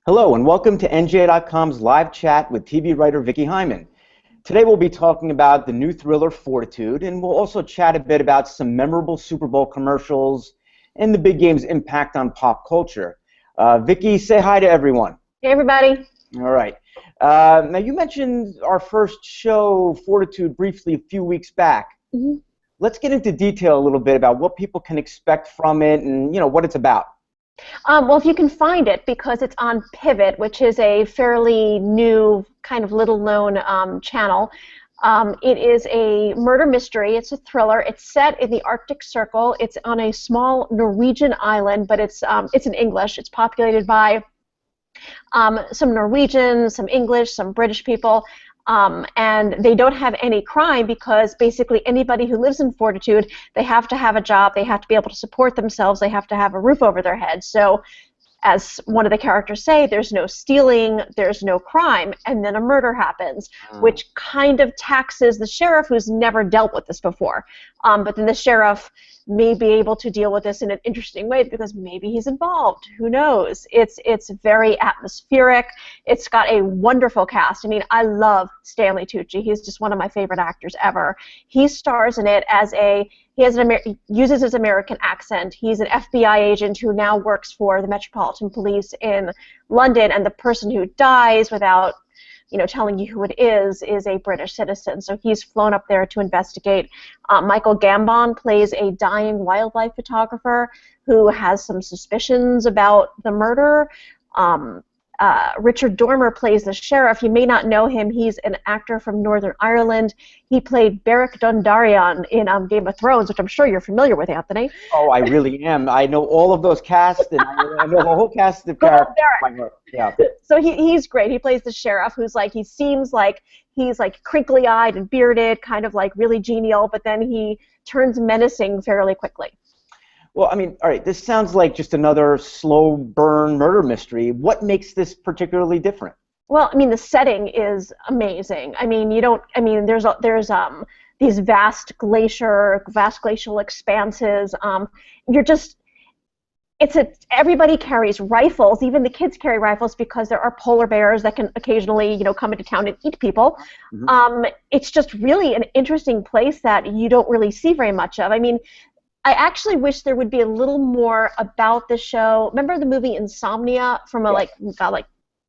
Hello and welcome to NJ.com's live chat with TV writer Vicki Hyman. Today we'll be talking about the new thriller Fortitude, and we'll also chat a bit about some memorable Super Bowl commercials and the big game's impact on pop culture. Vicki, say hi to everyone. Hey everybody. All right. Now you mentioned our first show, Fortitude, briefly a few weeks back. Mm-hmm. Let's get into detail a little bit about what people can expect from it and what it's about. Well, if you can find it, because it's on Pivot, which is a fairly new, kind of little-known channel. It is a murder mystery. It's a thriller. It's set in the Arctic Circle. It's on a small Norwegian island, but it's in English. It's populated by some Norwegians, some English, some British people. And they don't have any crime because basically anybody who lives in Fortitude, they have to have a job, they have to be able to support themselves, they have to have a roof over their head. So as one of the characters say, there's no stealing, there's no crime, and then a murder happens, which kind of taxes the sheriff who's never dealt with this before. But then the sheriff may be able to deal with this in an interesting way because maybe he's involved. Who knows? It's very atmospheric. It's got a wonderful cast. I mean, I love Stanley Tucci. He's just one of my favorite actors ever. He stars in it as he uses his American accent. He's an FBI agent who now works for the Metropolitan Police in London, and the person who dies without telling you who it is a British citizen. So he's flown up there to investigate. Michael Gambon plays a dying wildlife photographer who has some suspicions about the murder. Richard Dormer plays the sheriff. You may not know him. He's an actor from Northern Ireland. He played Beric Dondarrion in Game of Thrones, which I'm sure you're familiar with, Anthony. Oh, I really am. I know all of those casts, and I know the whole cast of characters. Yeah. So he's great. He plays the sheriff, who's he seems like he's crinkly-eyed and bearded, kind of really genial, but then he turns menacing fairly quickly. Well, I mean, all right, this sounds like just another slow burn murder mystery. What makes this particularly different? Well, I mean, the setting is amazing. I mean, there's these vast glacial expanses. Everybody carries rifles. Even the kids carry rifles because there are polar bears that can occasionally, come into town and eat people. Mm-hmm. It's just really an interesting place that you don't really see very much of. I mean, I actually wish there would be a little more about the show. Remember the movie Insomnia from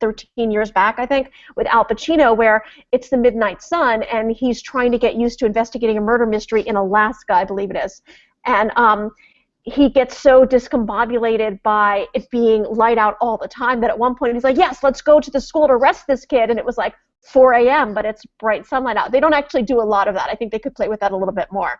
13 years back, I think, with Al Pacino, where it's the Midnight Sun, and he's trying to get used to investigating a murder mystery in Alaska, I believe it is. And he gets so discombobulated by it being light out all the time that at one point he's like, yes, let's go to the school to arrest this kid. And it was 4 a.m., but it's bright sunlight out. They don't actually do a lot of that. I think they could play with that a little bit more.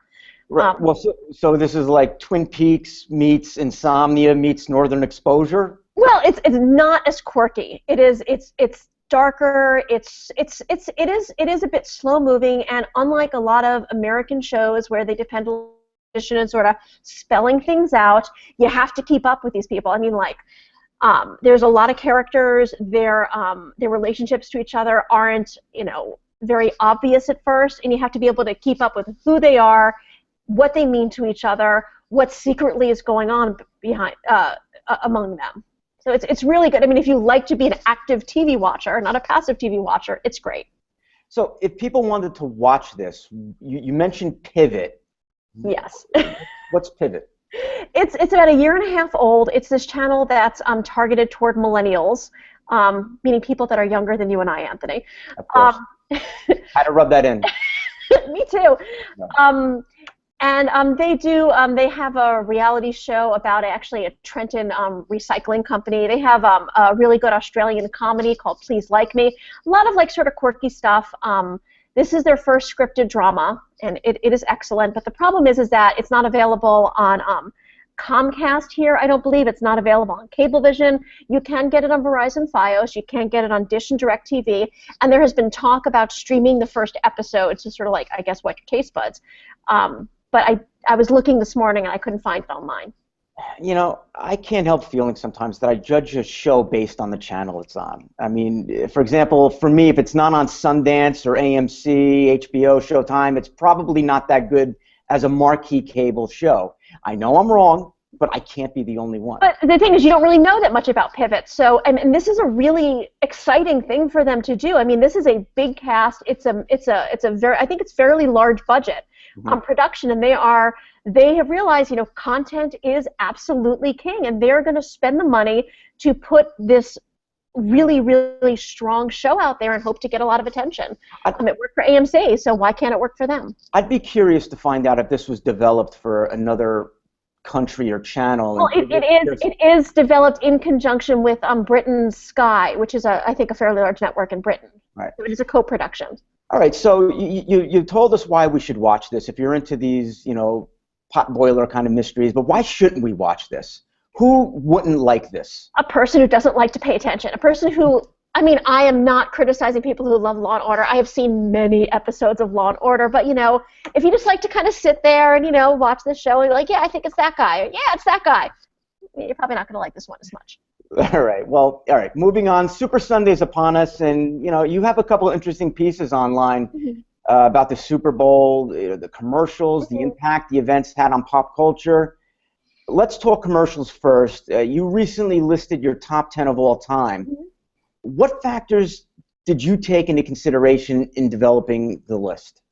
Right. Well, so this is like Twin Peaks meets Insomnia meets Northern Exposure? Well, it's not as quirky. It's darker. It is a bit slow moving, and unlike a lot of American shows where they depend on and sort of spelling things out, you have to keep up with these people. I mean, there's a lot of characters. Their relationships to each other aren't very obvious at first, and you have to be able to keep up with who they are, what they mean to each other, what secretly is going on behind among them. So it's really good. I mean, if you like to be an active TV watcher, not a passive TV watcher, it's great. So if people wanted to watch this, you mentioned Pivot. Yes. What's Pivot? It's about a year and a half old. It's this channel that's targeted toward millennials, meaning people that are younger than you and I, Anthony. Of course. Had to rub that in. Me too. Yeah. And they have a reality show about actually a Trenton recycling company. They have a really good Australian comedy called Please Like Me. A lot of sort of quirky stuff. This is their first scripted drama, and it is excellent. But the problem is that it's not available on Comcast here. I don't believe it's not available on Cablevision. You can get it on Verizon Fios. You can get it on Dish and DirecTV. And there has been talk about streaming the first episode to sort of I guess, whet your taste buds. But I was looking this morning and I couldn't find it online. I can't help feeling sometimes that I judge a show based on the channel it's on. I mean, for example, for me, if it's not on Sundance or AMC, HBO, Showtime, it's probably not that good as a marquee cable show. I know I'm wrong, but I can't be the only one. But the thing is, you don't really know that much about Pivot, so and this is a really exciting thing for them to do. I mean, this is a big cast. It's a very, I think it's fairly large budget production, and they have realized, you know, content is absolutely king, and they're going to spend the money to put this really, really strong show out there and hope to get a lot of attention. It worked for AMC, so why can't it work for them? I'd be curious to find out if this was developed for another country or channel. Well, it is developed in conjunction with Britain's Sky, which is I think a fairly large network in Britain. Right. So it is a co-production. All right, so you told us why we should watch this if you're into these, you know, pot boiler kind of mysteries, but why shouldn't we watch this? Who wouldn't like this? A person who doesn't like to pay attention. A person who, I mean, I am not criticizing people who love Law & Order. I have seen many episodes of Law & Order, but, you know, if you just like to kind of sit there and, you know, watch this show and you're like, yeah, I think it's that guy. Yeah, it's that guy. You're probably not going to like this one as much. All right, well, all right, moving on. Super Sunday's upon us, and, you know, you have a couple of interesting pieces online about the Super Bowl, the commercials, the impact the events had on pop culture. Let's talk commercials first. You recently listed your top 10 of all time. What factors did you take into consideration in developing the list?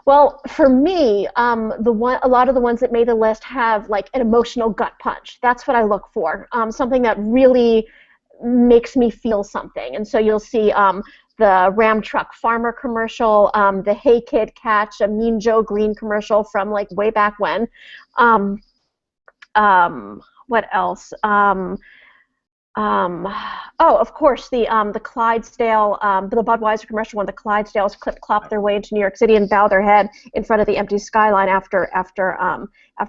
Well, for me, a lot of the ones that made the list have like an emotional gut punch. That's what I look for. Something that really makes me feel something. And so you'll see the Ram Truck Farmer commercial, the Hey Kid Catch, a Mean Joe Green commercial from like way back when. What else? Oh, of course, the Clydesdale, the Budweiser commercial when the Clydesdales clip-clop their way into New York City and bow their head in front of the empty skyline after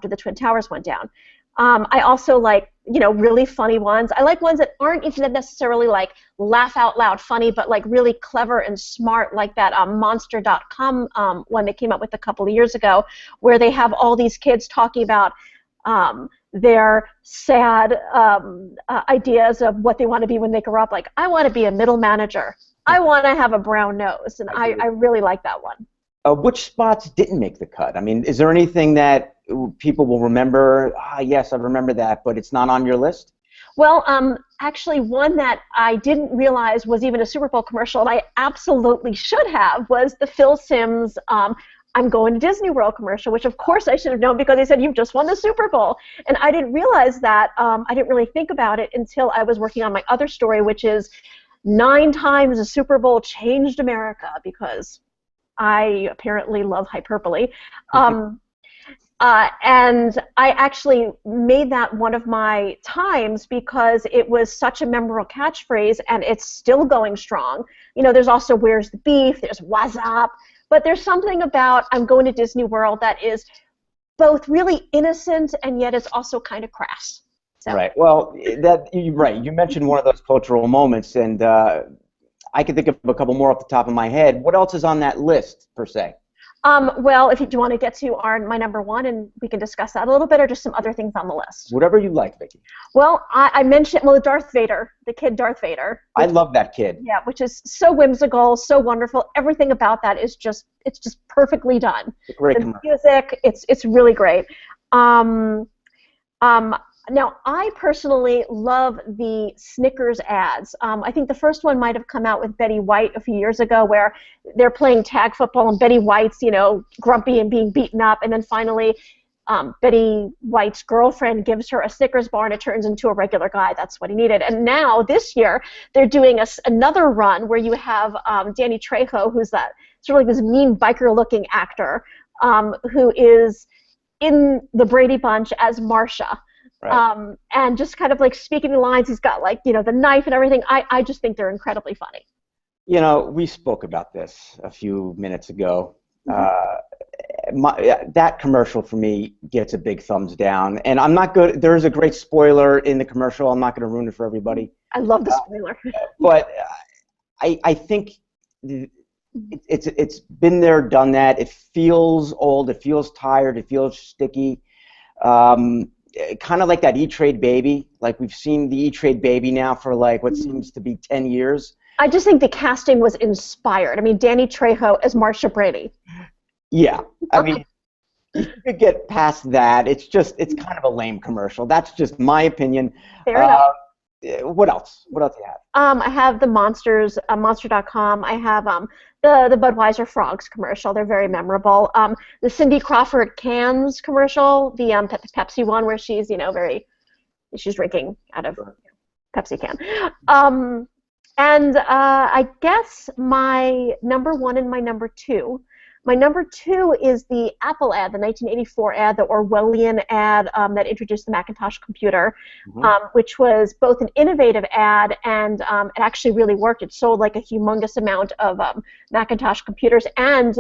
the Twin Towers went down. I also like, you know, really funny ones. I like ones that aren't even necessarily like laugh out loud funny, but like really clever and smart, like that Monster.com one they came up with a couple of years ago, where they have all these kids talking about their sad ideas of what they want to be when they grow up. Like, I want to be a middle manager. I want to have a brown nose, and I really like that one. Which spots didn't make the cut? I mean, is there anything that people will remember? Ah, yes, I remember that, but it's not on your list? Well, actually, one that I didn't realize was even a Super Bowl commercial, and I absolutely should have, was the Phil Simms I'm going to Disney World commercial, which of course I should have known because they said you've just won the Super Bowl. And I didn't realize that. I didn't really think about it until I was working on my other story, which is 9 times the Super Bowl changed America, because I apparently love hyperbole. And I actually made that one of my times because it was such a memorable catchphrase, and it's still going strong. You know, there's also Where's the Beef, there's What's Up, but there's something about I'm going to Disney World that is both really innocent and yet it's also kind of crass. So. Right. Well, you mentioned one of those cultural moments, and I can think of a couple more off the top of my head. What else is on that list, per se? Well, if you do want to get to my number one, and we can discuss that a little bit, or just some other things on the list. Whatever you like, Vicki. Well, I mentioned, Darth Vader, the kid Darth Vader. I love that kid. Yeah, which is so whimsical, so wonderful. Everything about that is just perfectly done. Great the music, it's really great. Now, I personally love the Snickers ads. I think the first one might have come out with Betty White a few years ago, where they're playing tag football and Betty White's, you know, grumpy and being beaten up, and then finally Betty White's girlfriend gives her a Snickers bar and it turns into a regular guy. That's what he needed. And now, this year, they're doing another run where you have Danny Trejo, who's that sort of like this mean biker-looking actor, who is in the Brady Bunch as Marcia. Right. And just kind of like speaking the lines, he's got like, you know, the knife and everything. I just think they're incredibly funny. You know, we spoke about this a few minutes ago. That commercial for me gets a big thumbs down. And I'm not good. There's a great spoiler in the commercial. I'm not going to ruin it for everybody. I love the spoiler. But I think it's been there, done that. It feels old. It feels tired. It feels sticky. Kind of like that E-Trade Baby. Like, we've seen the E-Trade Baby now for like what seems to be 10 years. I just think the casting was inspired. I mean, Danny Trejo as Marcia Brady. Yeah. I mean, you could get past that. It's kind of a lame commercial. That's just my opinion. Fair enough. What else? What else do you have? I have the Monsters, Monster.com. I have the Budweiser Frogs commercial. They're very memorable. The Cindy Crawford cans commercial, the Pepsi one where she's she's drinking out of Pepsi can. And I guess my number one and my number two. My number two is the Apple ad, the 1984 ad, the Orwellian ad that introduced the Macintosh computer, which was both an innovative ad and it actually really worked. It sold like a humongous amount of Macintosh computers, and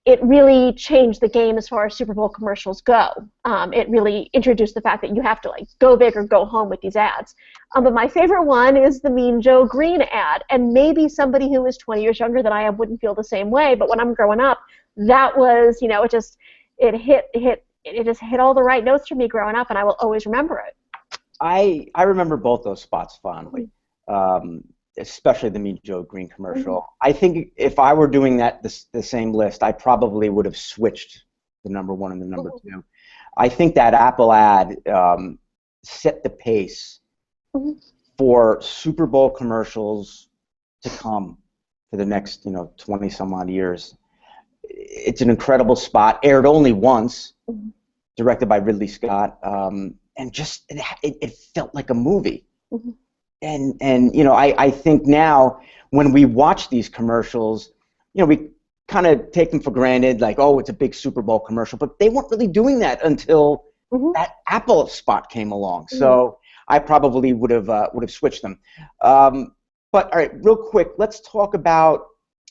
it really changed the game as far as Super Bowl commercials go. It really introduced the fact that you have to like go big or go home with these ads. But my favorite one is the Mean Joe Green ad, and maybe somebody who is 20 years younger than I am wouldn't feel the same way. But when I'm growing up, that was, it just hit all the right notes for me growing up, and I will always remember it. I remember both those spots fondly. Especially the Mean Joe Green commercial. I think if I were doing the same list, I probably would have switched the number one and the number two. I think that Apple ad set the pace for Super Bowl commercials to come for the next 20 some odd years. It's an incredible spot, aired only once, directed by Ridley Scott, and just it felt like a movie. And I think now when we watch these commercials, we kind of take them for granted, like, oh, it's a big Super Bowl commercial, but they weren't really doing that until that Apple spot came along. So I probably would have switched them. But all right, real quick, let's talk about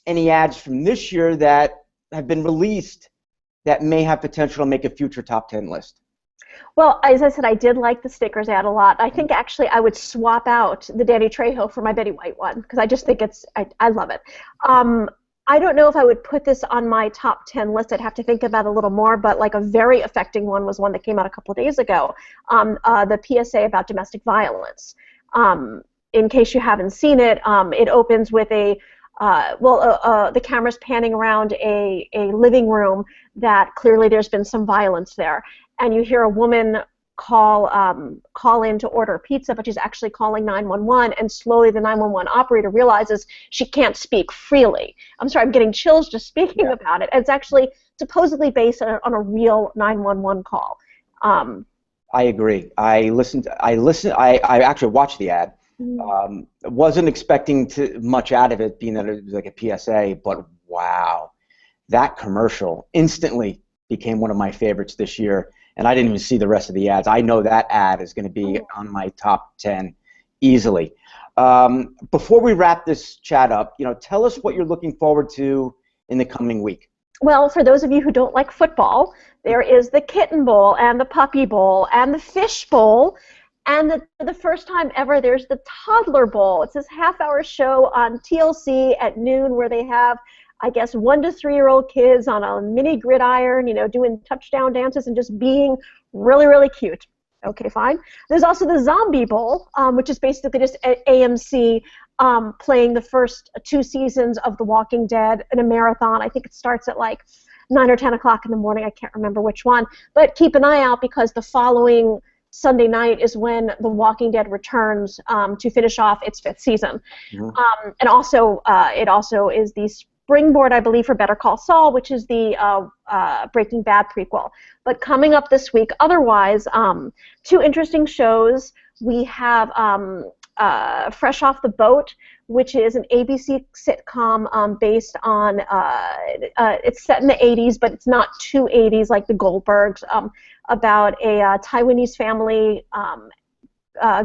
any ads from this year that have been released that may have potential to make a future top 10 list. Well, as I said, I did like the Snickers ad a lot. I think actually I would swap out the Danny Trejo for my Betty White one because I just think I love it. I don't know if I would put this on my top 10 list. I'd have to think about it a little more, but like a very affecting one was one that came out a couple of days ago, the PSA about domestic violence. In case you haven't seen it, it opens with the camera's panning around a living room that clearly there's been some violence there. And you hear a woman call in to order pizza, but she's actually calling 911, and slowly the 911 operator realizes she can't speak freely. I'm sorry, I'm getting chills just speaking about it. It's actually supposedly based on a real 911 call. I agree. I actually watched the ad. Wasn't expecting much out of it, being that it was like a PSA, but wow, that commercial instantly became one of my favorites this year. And I didn't even see the rest of the ads. I know that ad is going to be on my top 10 easily. Before we wrap this chat up, tell us what you're looking forward to in the coming week. Well, for those of you who don't like football, there is the Kitten Bowl and the Puppy Bowl and the Fish Bowl. And for the first time ever, there's the Toddler Bowl. It's this half-hour show on TLC at noon where they have, I guess, 1 to 3-year-old kids on a mini gridiron, doing touchdown dances and just being really, really cute. Okay, fine. There's also the Zombie Bowl, which is basically just AMC playing the first 2 seasons of The Walking Dead in a marathon. I think it starts at like 9 or 10 o'clock in the morning. I can't remember which one. But keep an eye out because the following Sunday night is when The Walking Dead returns to finish off its 5th season. And also, it also is the springboard, I believe, for Better Call Saul, which is the Breaking Bad prequel. But coming up this week, otherwise, 2 interesting shows. We have Fresh Off the Boat, which is an ABC sitcom based on, it's set in the 80s, but it's not too 80s like the Goldbergs, about a Taiwanese family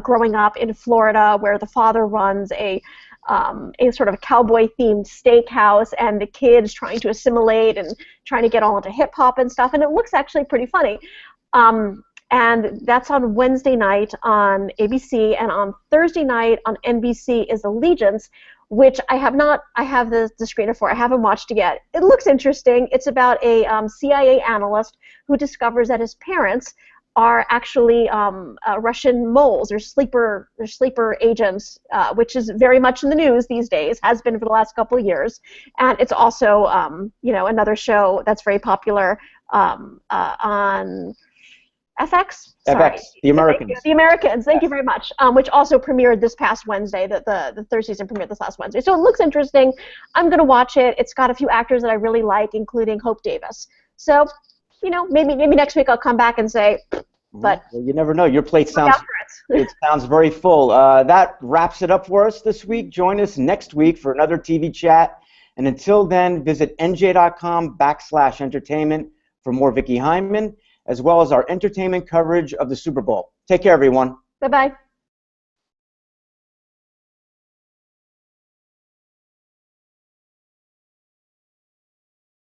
growing up in Florida where the father runs a sort of a cowboy-themed steakhouse, and the kids trying to assimilate and trying to get all into hip-hop and stuff, and it looks actually pretty funny. And that's on Wednesday night on ABC, and on Thursday night on NBC is Allegiance, which I have the screener for. I haven't watched it yet. It looks interesting. It's about a CIA analyst who discovers that his parents are actually Russian moles or sleeper agents, which is very much in the news these days, has been for the last couple of years. And it's also another show that's very popular on FX? Sorry. FX, The Americans. The Americans, thank you very much, which also premiered this past Wednesday. The third season premiered this last Wednesday. So it looks interesting. I'm going to watch it. It's got a few actors that I really like, including Hope Davis. So, you know, maybe next week I'll come back and say, but well, you never know. Your plate sounds it sounds very full. That wraps it up for us this week. Join us next week for another TV chat. And until then, visit NJ.com/entertainment for more Vicki Hyman, as well as our entertainment coverage of the Super Bowl. Take care, everyone. Bye-bye.